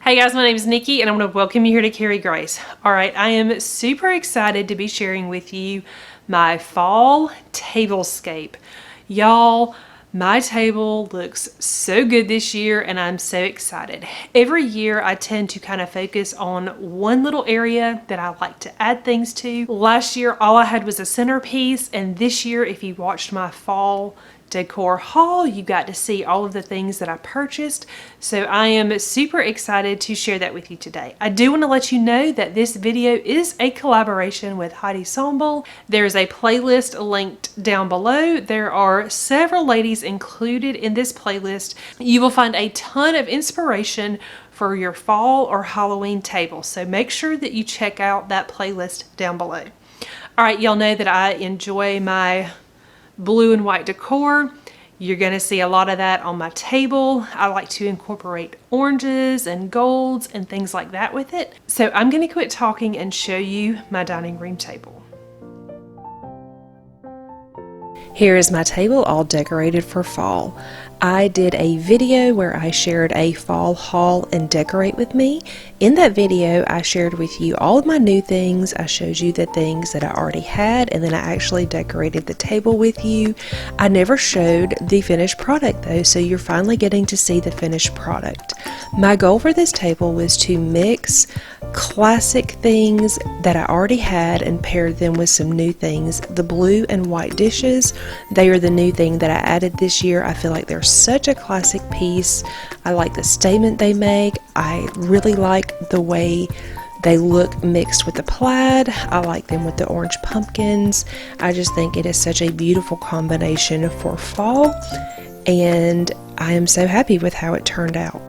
Hey guys, my name is Nikki and I want to welcome you here to Carry Grace. Alright, I am super excited to be sharing with you my fall tablescape. Y'all, my table looks so good this year and I'm so excited. Every year I tend to kind of focus on one little area that I like to add things to. Last year all I had was a centerpiece, and this year if you watched my fall decor haul, you got to see all of the things that I purchased. So I am super excited to share that with you today. I do want to let you know that this video is a collaboration with Heidi. There's a playlist linked down below. There are several ladies included in this playlist. You will find a ton of inspiration for your fall or Halloween table. So make sure that you check out that playlist down below. All right, y'all know that I enjoy my blue and white decor. You're going to see a lot of that on my table. I like to incorporate oranges and golds and things like that with it. So I'm going to quit talking and show you my dining room table. Here is my table all decorated for fall. I did a video where I shared a fall haul and decorate with me. In that video, I shared with you all of my new things. I showed you the things that I already had, and then I actually decorated the table with you. I never showed the finished product though, so you're finally getting to see the finished product. My goal for this table was to mix classic things that I already had and paired them with some new things. The blue and white dishes, they are the new thing that I added this year. I feel like they're such a classic piece. I like the statement they make. I really like the way they look mixed with the plaid. I like them with the orange pumpkins. I just think it is such a beautiful combination for fall, and I am so happy with how it turned out.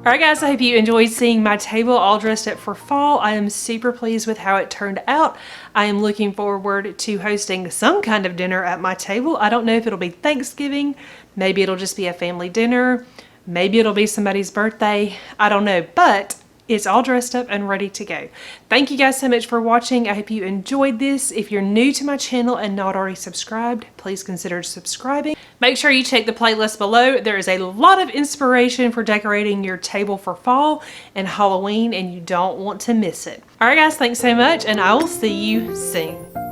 Alright guys, I hope you enjoyed seeing my table all dressed up for fall. I am super pleased with how it turned out. I am looking forward to hosting some kind of dinner at my table. I don't know if it'll be Thanksgiving, maybe it'll just be a family dinner, maybe it'll be somebody's birthday, I don't know, but it's all dressed up and ready to go. Thank you guys so much for watching. I hope you enjoyed this. If you're new to my channel and not already subscribed, please consider subscribing. Make sure you check the playlist below. There is a lot of inspiration for decorating your table for fall and Halloween, and you don't want to miss it. All right guys, thanks so much, and I will see you soon.